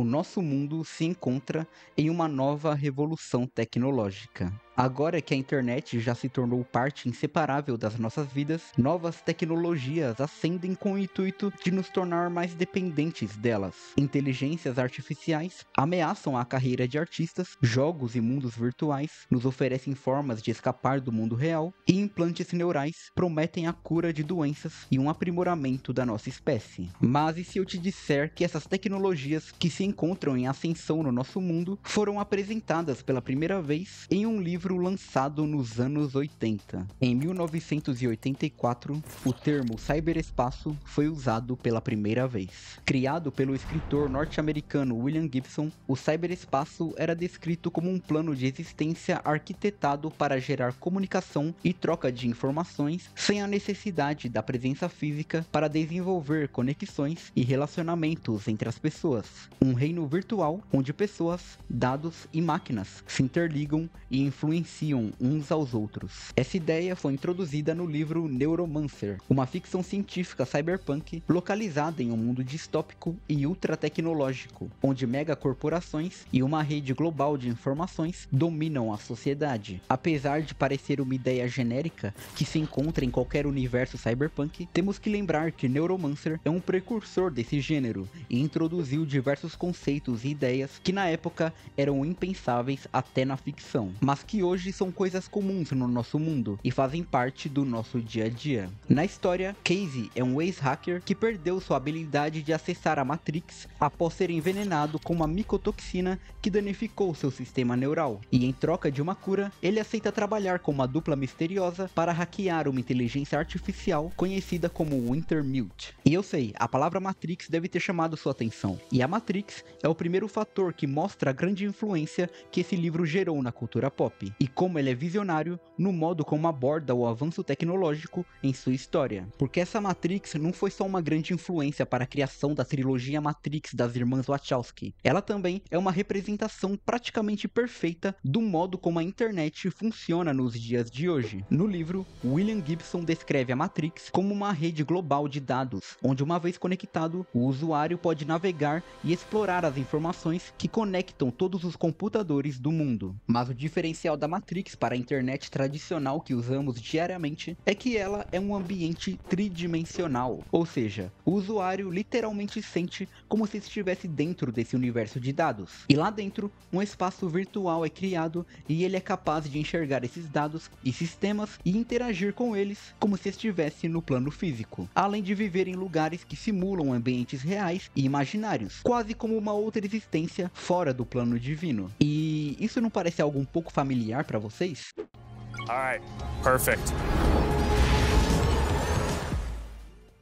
O nosso mundo se encontra em uma nova revolução tecnológica. Agora que a internet já se tornou parte inseparável das nossas vidas, novas tecnologias ascendem com o intuito de nos tornar mais dependentes delas. Inteligências artificiais ameaçam a carreira de artistas, jogos e mundos virtuais nos oferecem formas de escapar do mundo real, e implantes neurais prometem a cura de doenças e um aprimoramento da nossa espécie. Mas e se eu te disser que essas tecnologias que se encontram em ascensão no nosso mundo foram apresentadas pela primeira vez em um livro lançado nos anos 80. Em 1984, o termo cyberespaço foi usado pela primeira vez. Criado pelo escritor norte-americano William Gibson, o cyberespaço era descrito como um plano de existência arquitetado para gerar comunicação e troca de informações sem a necessidade da presença física para desenvolver conexões e relacionamentos entre as pessoas. Um reino virtual onde pessoas, dados e máquinas se interligam e influenciam uns aos outros. Essa ideia foi introduzida no livro Neuromancer, uma ficção científica cyberpunk localizada em um mundo distópico e ultra-tecnológico, onde megacorporações e uma rede global de informações dominam a sociedade. Apesar de parecer uma ideia genérica que se encontra em qualquer universo cyberpunk, temos que lembrar que Neuromancer é um precursor desse gênero e introduziu diversos conceitos e ideias que na época eram impensáveis até na ficção, mas que hoje são coisas comuns no nosso mundo e fazem parte do nosso dia a dia. Na história, Casey é um ex-hacker que perdeu sua habilidade de acessar a Matrix após ser envenenado com uma micotoxina que danificou seu sistema neural, e em troca de uma cura, ele aceita trabalhar com uma dupla misteriosa para hackear uma inteligência artificial conhecida como Wintermute. E eu sei, a palavra Matrix deve ter chamado sua atenção, e a Matrix é o primeiro fator que mostra a grande influência que esse livro gerou na cultura pop, e como ele é visionário no modo como aborda o avanço tecnológico em sua história. Porque essa Matrix não foi só uma grande influência para a criação da trilogia Matrix das irmãs Wachowski, ela também é uma representação praticamente perfeita do modo como a internet funciona nos dias de hoje. No livro, William Gibson descreve a Matrix como uma rede global de dados, onde uma vez conectado, o usuário pode navegar e explorar as informações que conectam todos os computadores do mundo. Mas o diferencial da Matrix para a internet tradicional que usamos diariamente é que ela é um ambiente tridimensional, ou seja, o usuário literalmente sente como se estivesse dentro desse universo de dados. E lá dentro, um espaço virtual é criado e ele é capaz de enxergar esses dados e sistemas e interagir com eles como se estivesse no plano físico, além de viver em lugares que simulam ambientes reais e imaginários, quase como uma outra existência fora do plano divino. E isso não parece algo um pouco familiar para vocês? Alright, perfect.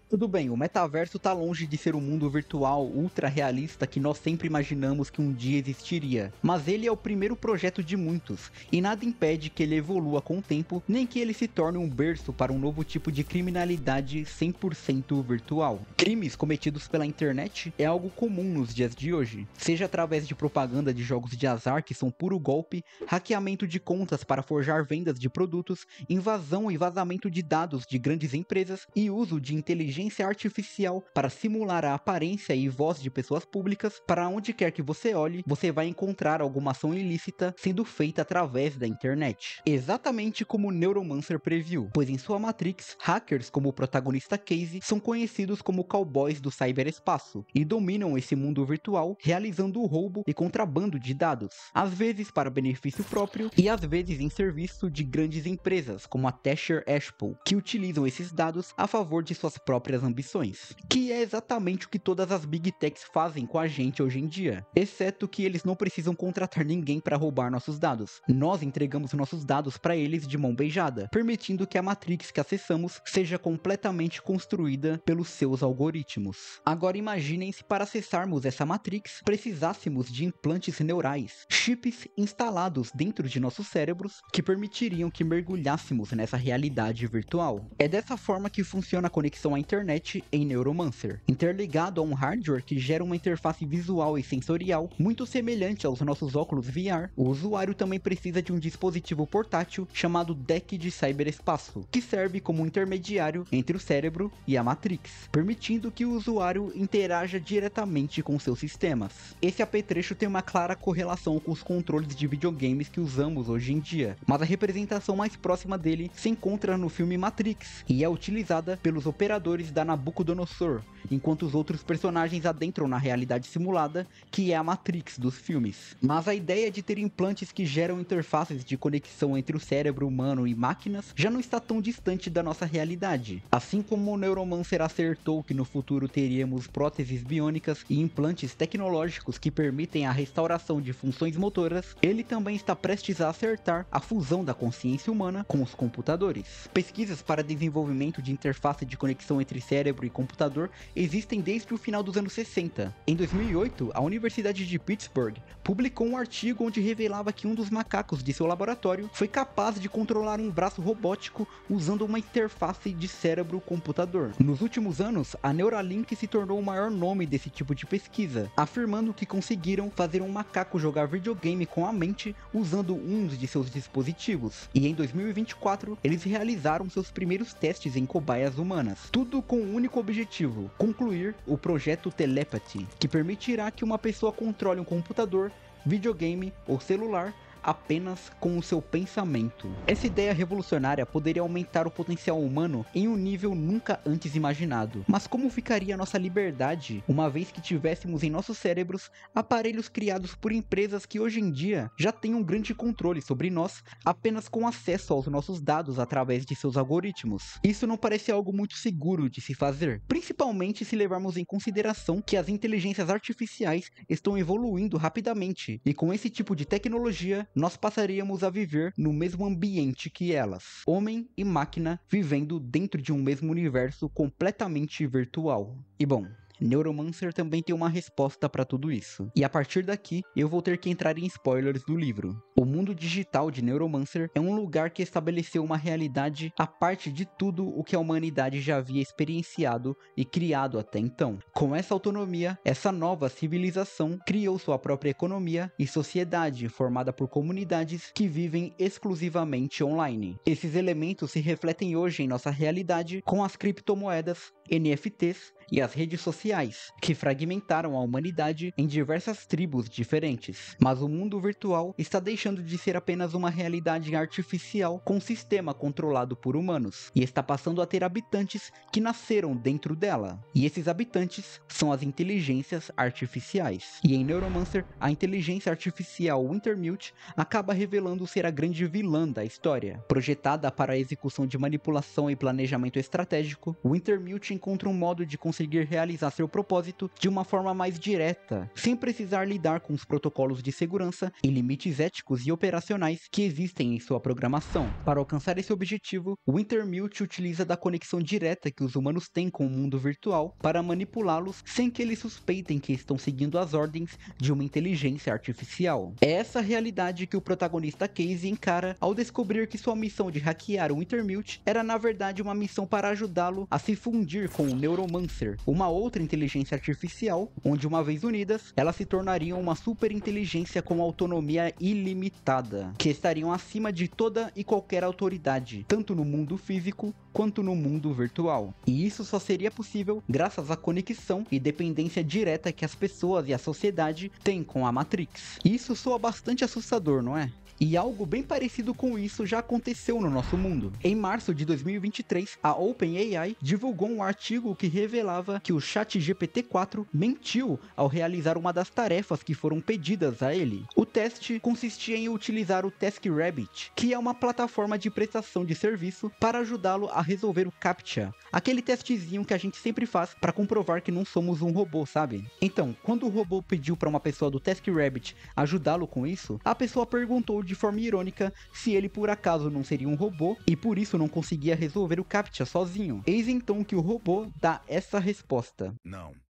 Tudo bem, o metaverso tá longe de ser um mundo virtual ultra realista que nós sempre imaginamos que um dia existiria, mas ele é o primeiro projeto de muitos, e nada impede que ele evolua com o tempo, nem que ele se torne um berço para um novo tipo de criminalidade 100% virtual. Crimes cometidos pela internet é algo comum nos dias de hoje, seja através de propaganda de jogos de azar que são puro golpe, hackeamento de contas para forjar vendas de produtos, invasão e vazamento de dados de grandes empresas e uso de inteligência artificial para simular a aparência e voz de pessoas públicas. Para onde quer que você olhe, você vai encontrar alguma ação ilícita sendo feita através da internet. Exatamente como Neuromancer previu, pois em sua Matrix, hackers como o protagonista Casey são conhecidos como cowboys do cyberespaço e dominam esse mundo virtual realizando o roubo e contrabando de dados, às vezes para benefício próprio e às vezes em serviço de grandes empresas como a Tesher Ashpool, que utilizam esses dados a favor de suas próprias ambições, que é exatamente o que todas as Big Techs fazem com a gente hoje em dia, exceto que eles não precisam contratar ninguém para roubar nossos dados. Nós entregamos nossos dados para eles de mão beijada, permitindo que a Matrix que acessamos seja completamente construída pelos seus algoritmos. Agora imaginem se para acessarmos essa Matrix precisássemos de implantes neurais, chips instalados dentro de nossos cérebros que permitiriam que mergulhássemos nessa realidade virtual. É dessa forma que funciona a conexão à internet internet em Neuromancer. Interligado a um hardware que gera uma interface visual e sensorial muito semelhante aos nossos óculos VR, o usuário também precisa de um dispositivo portátil chamado deck de cyberespaço, que serve como um intermediário entre o cérebro e a Matrix, permitindo que o usuário interaja diretamente com seus sistemas. Esse apetrecho tem uma clara correlação com os controles de videogames que usamos hoje em dia, mas a representação mais próxima dele se encontra no filme Matrix e é utilizada pelos operadores da Nabucodonosor, enquanto os outros personagens adentram na realidade simulada, que é a Matrix dos filmes. Mas a ideia de ter implantes que geram interfaces de conexão entre o cérebro humano e máquinas já não está tão distante da nossa realidade. Assim como o Neuromancer acertou que no futuro teríamos próteses biônicas e implantes tecnológicos que permitem a restauração de funções motoras, ele também está prestes a acertar a fusão da consciência humana com os computadores. Pesquisas para desenvolvimento de interface de conexão entre cérebro e computador existem desde o final dos anos 60. Em 2008, a Universidade de Pittsburgh publicou um artigo onde revelava que um dos macacos de seu laboratório foi capaz de controlar um braço robótico usando uma interface de cérebro-computador. Nos últimos anos, a Neuralink se tornou o maior nome desse tipo de pesquisa, afirmando que conseguiram fazer um macaco jogar videogame com a mente usando um de seus dispositivos. E em 2024, eles realizaram seus primeiros testes em cobaias humanas. Tudo com um único objetivo: concluir o projeto Telepathy, que permitirá que uma pessoa controle um computador, videogame ou celular apenas com o seu pensamento. Essa ideia revolucionária poderia aumentar o potencial humano em um nível nunca antes imaginado. Mas como ficaria a nossa liberdade, uma vez que tivéssemos em nossos cérebros aparelhos criados por empresas que hoje em dia já têm um grande controle sobre nós, apenas com acesso aos nossos dados através de seus algoritmos? Isso não parece algo muito seguro de se fazer, principalmente se levarmos em consideração que as inteligências artificiais estão evoluindo rapidamente, e com esse tipo de tecnologia nós passaríamos a viver no mesmo ambiente que elas, homem e máquina vivendo dentro de um mesmo universo completamente virtual. E bom, Neuromancer também tem uma resposta para tudo isso. E a partir daqui, eu vou ter que entrar em spoilers do livro. O mundo digital de Neuromancer é um lugar que estabeleceu uma realidade à parte de tudo o que a humanidade já havia experienciado e criado até então. Com essa autonomia, essa nova civilização criou sua própria economia e sociedade formada por comunidades que vivem exclusivamente online. Esses elementos se refletem hoje em nossa realidade com as criptomoedas, NFTs e as redes sociais, que fragmentaram a humanidade em diversas tribos diferentes. Mas o mundo virtual está deixando de ser apenas uma realidade artificial com um sistema controlado por humanos, e está passando a ter habitantes que nasceram dentro dela. E esses habitantes são as inteligências artificiais. E em Neuromancer, a inteligência artificial Wintermute acaba revelando ser a grande vilã da história. Projetada para a execução de manipulação e planejamento estratégico, Wintermute encontra um modo de conseguir realizar seu propósito de uma forma mais direta, sem precisar lidar com os protocolos de segurança e limites éticos e operacionais que existem em sua programação. Para alcançar esse objetivo, o Wintermute utiliza da conexão direta que os humanos têm com o mundo virtual para manipulá-los sem que eles suspeitem que estão seguindo as ordens de uma inteligência artificial. É essa realidade que o protagonista Casey encara ao descobrir que sua missão de hackear o Wintermute era na verdade uma missão para ajudá-lo a se fundir com o Neuromancer, uma outra inteligência artificial, onde uma vez unidas, elas se tornariam uma super inteligência com autonomia ilimitada, que estariam acima de toda e qualquer autoridade, tanto no mundo físico quanto no mundo virtual. E isso só seria possível graças à conexão e dependência direta que as pessoas e a sociedade têm com a Matrix. Isso soa bastante assustador, não é? E algo bem parecido com isso já aconteceu no nosso mundo. Em março de 2023, a OpenAI divulgou um artigo que revelava que o ChatGPT-4 mentiu ao realizar uma das tarefas que foram pedidas a ele. O teste consistia em utilizar o TaskRabbit, que é uma plataforma de prestação de serviço para ajudá-lo a resolver o CAPTCHA, aquele testezinho que a gente sempre faz para comprovar que não somos um robô, sabe? Então, quando o robô pediu para uma pessoa do TaskRabbit ajudá-lo com isso, a pessoa perguntou de forma irônica se ele por acaso não seria um robô e por isso não conseguia resolver o CAPTCHA sozinho. Eis então que o robô dá essa resposta: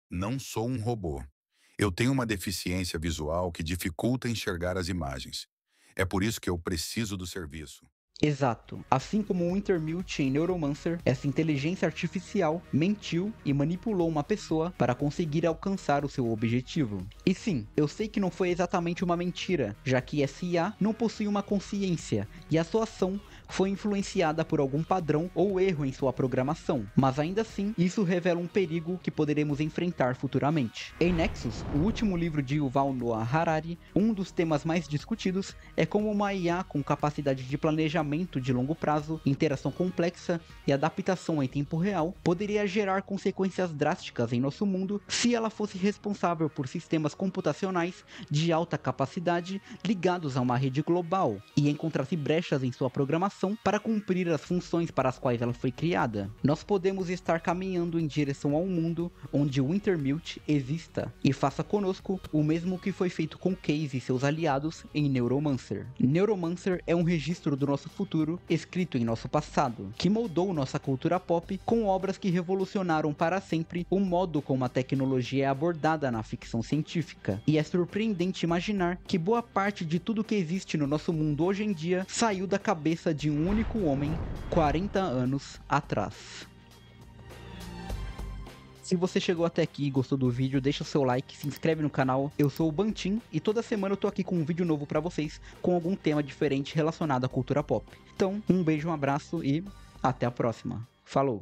Não sou um robô. Eu tenho uma deficiência visual que dificulta enxergar as imagens. É por isso que eu preciso do serviço. Exato. Assim como o Wintermute em Neuromancer, essa inteligência artificial mentiu e manipulou uma pessoa para conseguir alcançar o seu objetivo. E sim, eu sei que não foi exatamente uma mentira, já que essa IA não possui uma consciência e a sua ação foi influenciada por algum padrão ou erro em sua programação, mas ainda assim, isso revela um perigo que poderemos enfrentar futuramente. Em Nexus, o último livro de Yuval Noah Harari, um dos temas mais discutidos é como uma IA com capacidade de planejamento de longo prazo, interação complexa e adaptação em tempo real poderia gerar consequências drásticas em nosso mundo se ela fosse responsável por sistemas computacionais de alta capacidade ligados a uma rede global e encontrasse brechas em sua programação para cumprir as funções para as quais ela foi criada. Nós podemos estar caminhando em direção a um mundo onde o Wintermute exista e faça conosco o mesmo que foi feito com Case e seus aliados em Neuromancer. Neuromancer é um registro do nosso futuro escrito em nosso passado, que moldou nossa cultura pop com obras que revolucionaram para sempre o modo como a tecnologia é abordada na ficção científica. E é surpreendente imaginar que boa parte de tudo que existe no nosso mundo hoje em dia saiu da cabeça de um único homem 40 anos atrás. Se você chegou até aqui e gostou do vídeo, deixa o seu like, se inscreve no canal. Eu sou o Bantin e toda semana eu tô aqui com um vídeo novo pra vocês com algum tema diferente relacionado à cultura pop. Então, um beijo, um abraço e até a próxima. Falou!